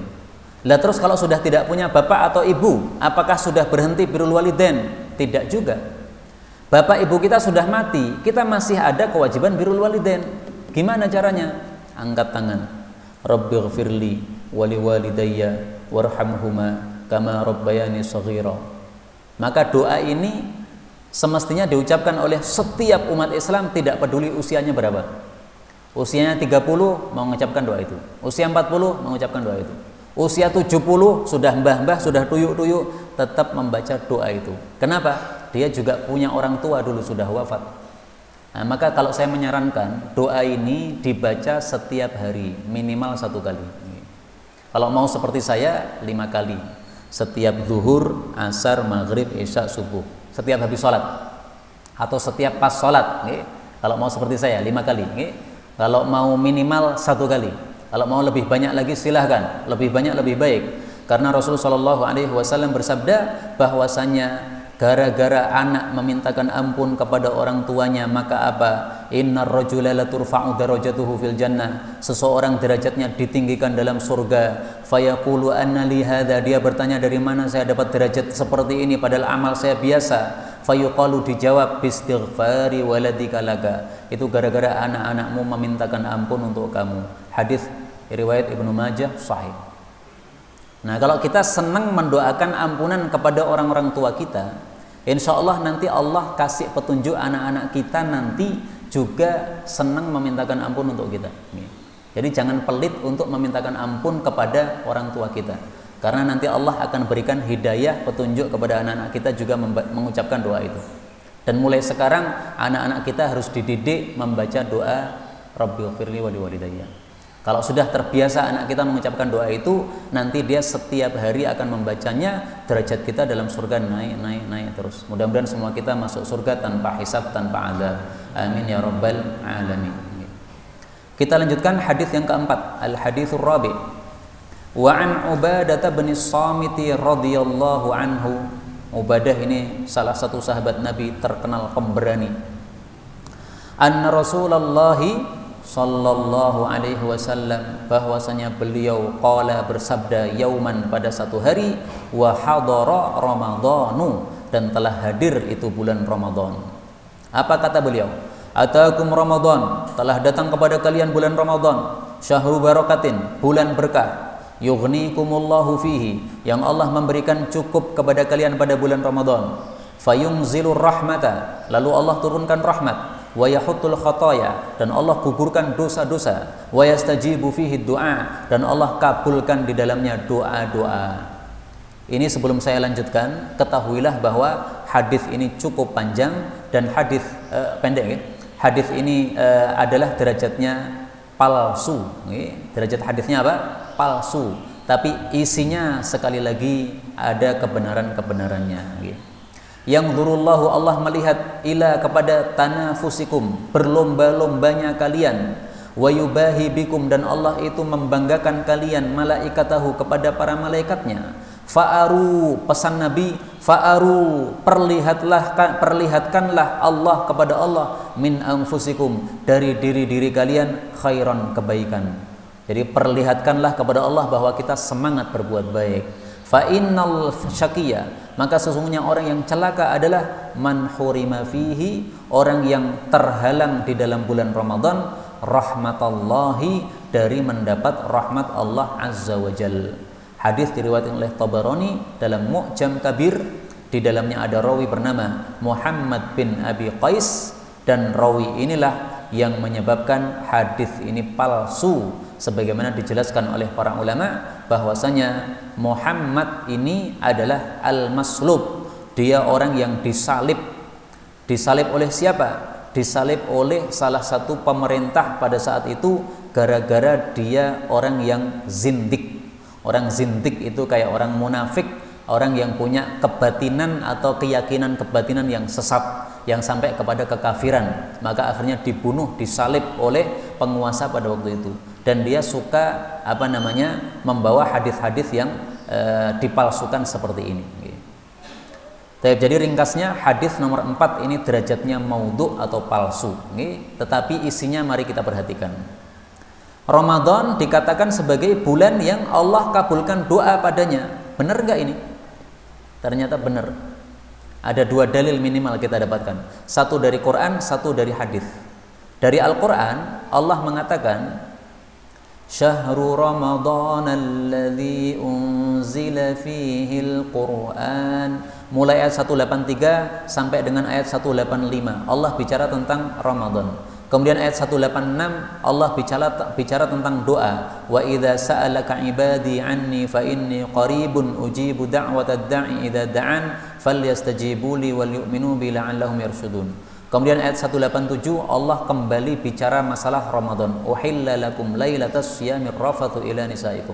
Speaker 1: Lah terus kalau sudah tidak punya bapak atau ibu, apakah sudah berhenti birrul walidain? Tidak juga. Bapak ibu kita sudah mati, kita masih ada kewajiban birrul walidain. Gimana caranya? Angkat tangan. Rabbighfirli wa liwalidayya warhamhuma kama rabbayani shaghira. Maka doa ini semestinya diucapkan oleh setiap umat Islam, tidak peduli usianya berapa. Usianya 30 mengucapkan doa itu, usia 40 mengucapkan doa itu, usia 70 sudah mbah-mbah, sudah tuyuk-tuyuk, tetap membaca doa itu. Kenapa? Dia juga punya orang tua dulu sudah wafat. Nah, maka kalau saya menyarankan doa ini dibaca setiap hari minimal 1 kali. Kalau mau seperti saya 5 kali, setiap zuhur, asar, maghrib, isya, subuh, setiap habis sholat atau setiap pas sholat. Kalau mau seperti saya 5 kali. Kalau mau minimal 1 kali. Kalau mau lebih banyak lagi silahkan, lebih banyak lebih baik. Karena Rasulullah SAW bersabda bahwasanya gara-gara anak memintakan ampun kepada orang tuanya, maka apa? Innar rajula la turfa'u darajatuhu fil jannah. Seseorang derajatnya ditinggikan dalam surga. Fayaqulu anna li hadza. Dia bertanya, dari mana saya dapat derajat seperti ini padahal amal saya biasa. Fayuqalu, dijawab, bistighfari waladika laka. Itu gara-gara anak-anakmu memintakan ampun untuk kamu. Hadis riwayat Ibnu Majah sahih. Nah, kalau kita senang mendoakan ampunan kepada orang-orang tua kita, insya Allah nanti Allah kasih petunjuk anak-anak kita nanti juga senang memintakan ampun untuk kita. Jadi jangan pelit untuk memintakan ampun kepada orang tua kita, karena nanti Allah akan berikan hidayah, petunjuk kepada anak-anak kita juga mengucapkan doa itu. Dan mulai sekarang anak-anak kita harus dididik membaca doa Rabbighfirli wa liwalidayya. Kalau sudah terbiasa anak kita mengucapkan doa itu, nanti dia setiap hari akan membacanya, derajat kita dalam surga naik terus. Mudah-mudahan semua kita masuk surga tanpa hisab, tanpa azab. Amin ya rabbal alamin. Kita lanjutkan hadis yang keempat, al haditsur rabi. Wa an Ubadah bin Samit radhiyallahu anhu. Ubadah ini salah satu sahabat Nabi terkenal pemberani. Anna Rasulullah sallallahu alaihi wasallam, bahwasanya beliau qala, bersabda, yauman, pada satu hari, wa hadara ramadhanu, dan telah hadir itu bulan Ramadan. Apa kata beliau? Atakum Ramadan, telah datang kepada kalian bulan Ramadan, syahrul barakatin, bulan berkah, yughnikumullahu fihi, yang Allah memberikan cukup kepada kalian pada bulan Ramadan, fayunzilur rahmata, lalu Allah turunkan rahmat, wa yahuttul khataya, dan Allah gugurkan dosa-dosa, wa yastajibu fihi du'a, dan Allah kabulkan di dalamnya doa-doa. Ini sebelum saya lanjutkan, ketahuilah bahwa hadis ini cukup panjang dan hadis pendek ya. Hadis ini adalah derajatnya palsu. Derajat hadisnya apa? Palsu. Tapi isinya sekali lagi ada kebenaran-kebenarannya. Yang dzurullahu, Allah melihat, ila, kepada tanafusikum, berlomba-lombanya kalian, wa yubahi bikum, dan Allah itu membanggakan kalian, malaikatahu, kepada para malaikatnya. Fa'aru, pesan Nabi, fa'aru, perlihatkanlah Allah kepada Allah, min anfusikum, dari diri-diri kalian, khairan, kebaikan. Jadi perlihatkanlah kepada Allah bahwa kita semangat berbuat baik. Fa innal syaqiyya, maka sesungguhnya orang yang celaka adalah man hurima fihi, orang yang terhalang di dalam bulan Ramadan, rahmatallahi, dari mendapat rahmat Allah Azza wa Jal. Hadis diriwayatkan oleh Tabarani dalam Mu'jam Kabir. Di dalamnya ada rawi bernama Muhammad bin Abi Qais, dan rawi inilah yang menyebabkan hadis ini palsu, sebagaimana dijelaskan oleh para ulama bahwasanya Muhammad ini adalah al-maslub. Dia orang yang disalib. Disalib oleh siapa? Disalib oleh salah satu pemerintah pada saat itu gara-gara dia orang yang zindik. Orang zindik itu kayak orang munafik, orang yang punya kebatinan atau keyakinan kebatinan yang sesat, yang sampai kepada kekafiran. Maka akhirnya dibunuh, disalib oleh penguasa pada waktu itu. Dan dia suka membawa hadis-hadis yang dipalsukan seperti ini. Jadi ringkasnya hadis nomor 4 ini derajatnya maudhu atau palsu. Tetapi isinya mari kita perhatikan. Ramadan dikatakan sebagai bulan yang Allah kabulkan doa padanya. Benar nggak ini? Ternyata benar. Ada 2 dalil minimal kita dapatkan. Satu dari Quran, satu dari hadis. Dari Al-Quran Allah mengatakan Syahrul Ramadan alladzi unzila fihi al-Quran. Mulai ayat 183 sampai dengan ayat 185 Allah bicara tentang Ramadan. Kemudian ayat 186 Allah bicara tentang doa. Wa idza sa'alaka ibadi anni fa inni qaribun ujibu da'watad da'i idza da'an falyastajibu li wal yu'minu bi la'allahum yarshudun. Kemudian ayat 187 Allah kembali bicara masalah Ramadan. Uhilla lakum lailatas siyamir rafathu ila nisaikum.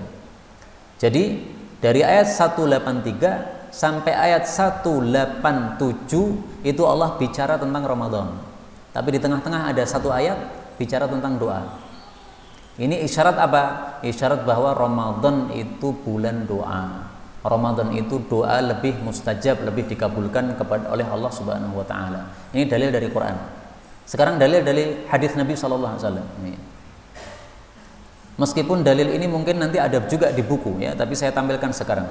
Speaker 1: Jadi dari ayat 183 sampai ayat 187 itu Allah bicara tentang Ramadan. Tapi di tengah-tengah ada satu ayat bicara tentang doa. Ini isyarat apa? Isyarat bahwa Ramadan itu bulan doa. Ramadan itu doa lebih mustajab, lebih dikabulkan oleh Allah Subhanahu wa taala. Ini dalil dari Quran. Sekarang dalil dari hadis Nabi sallallahu alaihi wasallam. Meskipun dalil ini mungkin nanti ada juga di buku ya, tapi saya tampilkan sekarang.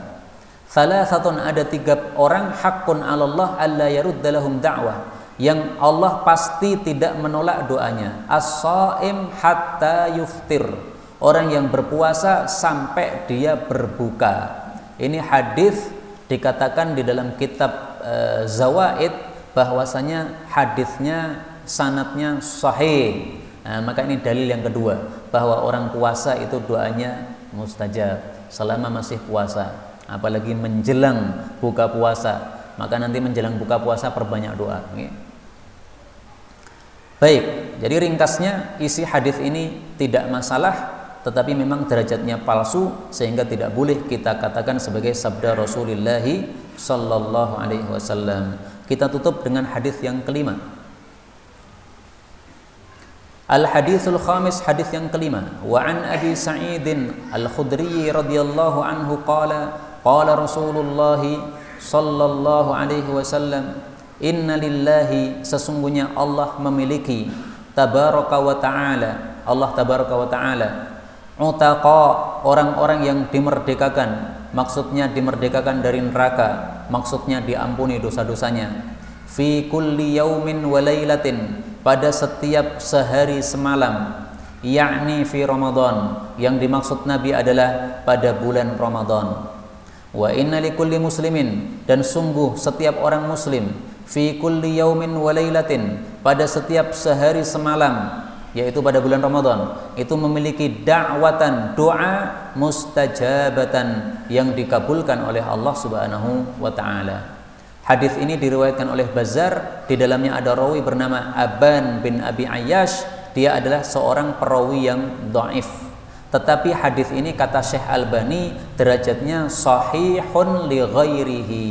Speaker 1: Salasatun, ada 3 orang haqqun 'alallah alla yarudda lahum da'wah, yang Allah pasti tidak menolak doanya. As-shaim hatta yuftir, orang yang berpuasa sampai dia berbuka. Ini hadis dikatakan di dalam kitab Zawaid bahwasanya hadisnya sanadnya sahih. Maka ini dalil yang kedua bahwa orang puasa itu doanya mustajab selama masih puasa, apalagi menjelang buka puasa. Maka nanti menjelang buka puasa perbanyak doa. Baik, jadi ringkasnya isi hadis ini tidak masalah, tetapi memang derajatnya palsu sehingga tidak boleh kita katakan sebagai sabda Rasulullah sallallahu alaihi wasallam. Kita tutup dengan hadis yang kelima. Al-haditsul khamis, hadis yang kelima. Wa an Abi Sa'id Al-Khudri radhiyallahu anhu qala Rasulullah sallallahu alaihi wasallam, inna lillahi, sesungguhnya Allah memiliki tabaraka wa ta'ala, Allah tabaraka wa ta'ala, utaqa, orang-orang yang dimerdekakan. Maksudnya dimerdekakan dari neraka, maksudnya diampuni dosa-dosanya. Fi kulli yaumin wa lailatin, pada setiap sehari semalam. Yakni fi Ramadan, yang dimaksud Nabi adalah pada bulan Ramadan. Wa inna likulli muslimin, dan sungguh setiap orang muslim, fi kulli yaumin wa lailatin, pada setiap sehari semalam, yaitu pada bulan Ramadan, itu memiliki da'watan, doa mustajabatan, yang dikabulkan oleh Allah Subhanahu wa taala. Hadis ini diriwayatkan oleh Bazzar, di dalamnya ada rawi bernama Aban bin Abi Ayyash. Dia adalah seorang perawi yang dhaif. Tetapi hadis ini kata Syekh Albani derajatnya sahihun li ghairihi.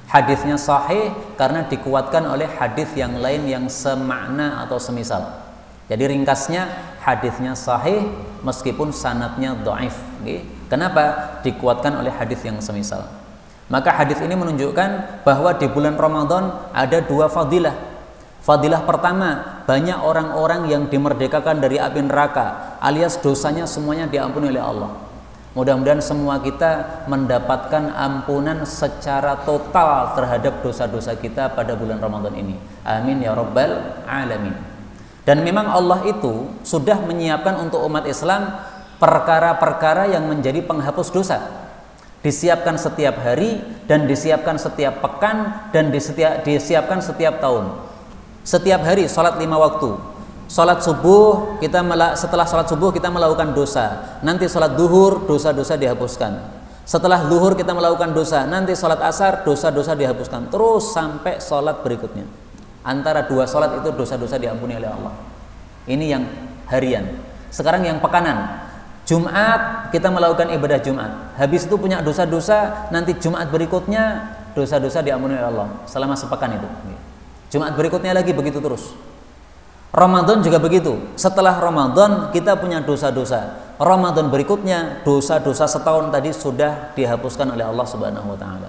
Speaker 1: Hadisnya sahih karena dikuatkan oleh hadis yang lain yang semakna atau semisal. Jadi ringkasnya hadisnya sahih meskipun sanadnya dhaif. Kenapa? Dikuatkan oleh hadis yang semisal. Maka hadis ini menunjukkan bahwa di bulan Ramadan ada 2 fadilah. Fadilah pertama, banyak orang-orang yang dimerdekakan dari api neraka, alias dosanya semuanya diampuni oleh Allah. Mudah-mudahan semua kita mendapatkan ampunan secara total terhadap dosa-dosa kita pada bulan Ramadan ini. Amin ya rabbal alamin. Dan memang Allah itu sudah menyiapkan untuk umat Islam perkara-perkara yang menjadi penghapus dosa. Disiapkan setiap hari dan disiapkan setiap pekan dan disiapkan setiap tahun. Setiap hari sholat 5 waktu. Sholat subuh setelah sholat subuh kita melakukan dosa. Nanti sholat duhur dosa-dosa dihapuskan. Setelah duhur kita melakukan dosa. Nanti sholat asar dosa-dosa dihapuskan. Terus sampai sholat berikutnya. Antara 2 sholat itu dosa-dosa diampuni oleh Allah. Ini yang harian. Sekarang yang pekanan. Jumat kita melakukan ibadah Jumat. Habis itu punya dosa-dosa. Nanti Jumat berikutnya dosa-dosa diampuni oleh Allah. Selama sepekan itu. Jumat berikutnya lagi begitu terus. Ramadan juga begitu. Setelah Ramadan kita punya dosa-dosa. Ramadan berikutnya dosa-dosa setahun tadi sudah dihapuskan oleh Allah Subhanahu wa taala.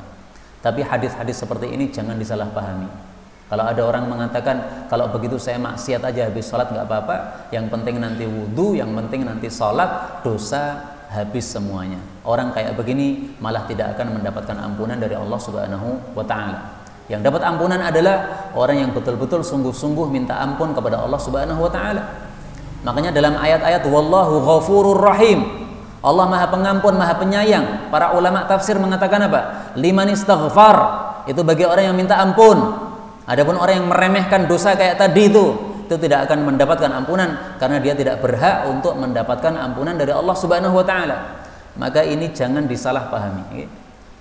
Speaker 1: Tapi hadis-hadis seperti ini jangan disalahpahami. Kalau ada orang mengatakan kalau begitu saya maksiat aja habis sholat nggak apa-apa, yang penting nanti wudhu, yang penting nanti sholat, dosa habis semuanya. Orang kayak begini malah tidak akan mendapatkan ampunan dari Allah Subhanahu wa taala. Yang dapat ampunan adalah orang yang betul-betul sungguh-sungguh minta ampun kepada Allah Subhanahu wa taala. Makanya dalam ayat-ayat wallahu ghafurur rahim, Allah Maha Pengampun, Maha Penyayang. Para ulama tafsir mengatakan apa? Liman istaghfar, itu bagi orang yang minta ampun. Adapun orang yang meremehkan dosa kayak tadi itu tidak akan mendapatkan ampunan karena dia tidak berhak untuk mendapatkan ampunan dari Allah Subhanahu wa taala. Maka ini jangan disalahpahami.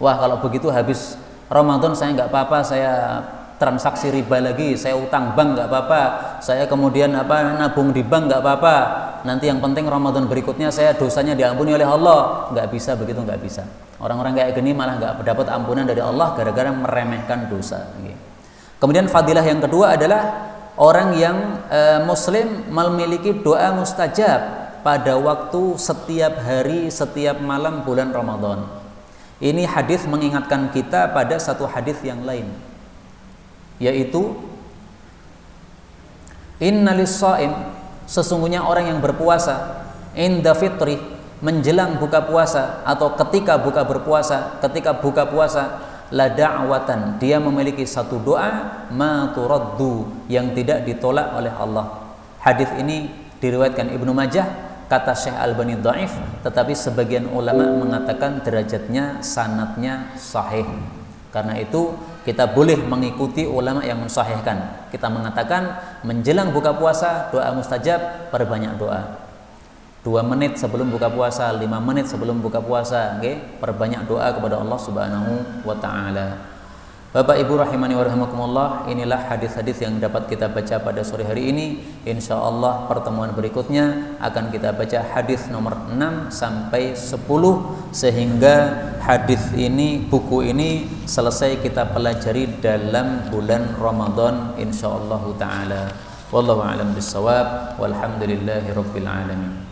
Speaker 1: Wah, kalau begitu habis Ramadan saya nggak apa-apa, saya transaksi riba lagi, saya utang bank nggak apa-apa, saya kemudian nabung di bank nggak apa-apa. Nanti yang penting Ramadan berikutnya saya dosanya diampuni oleh Allah. Nggak bisa begitu, nggak bisa. Orang-orang kayak gini malah nggak dapat ampunan dari Allah gara-gara meremehkan dosa. Kemudian fadilah yang kedua adalah orang yang Muslim memiliki doa mustajab pada waktu setiap hari, setiap malam bulan Ramadan. Ini hadis mengingatkan kita pada satu hadis yang lain, yaitu innalis shaim, sesungguhnya orang yang berpuasa inda fitri, menjelang buka puasa atau ketika buka puasa la da'watan, dia memiliki satu doa ma turaddu, yang tidak ditolak oleh Allah. Hadis ini diriwayatkan Ibnu Majah. Kata Syekh Albani dhaif, tetapi sebagian ulama mengatakan derajatnya, sanadnya sahih. Karena itu kita boleh mengikuti ulama yang mensahihkan. Kita mengatakan menjelang buka puasa doa mustajab, perbanyak doa. 2 menit sebelum buka puasa, 5 menit sebelum buka puasa, perbanyak doa kepada Allah Subhanahu wa taala. Bapak Ibu rahimani wa rahimakumullah, inilah hadis-hadis yang dapat kita baca pada sore hari ini. Insyaallah pertemuan berikutnya akan kita baca hadis nomor 6 sampai 10 sehingga hadis ini, buku ini selesai kita pelajari dalam bulan Ramadan insyaallah taala. Wallahu a'lam bissawab, walhamdulillahirabbil alamin.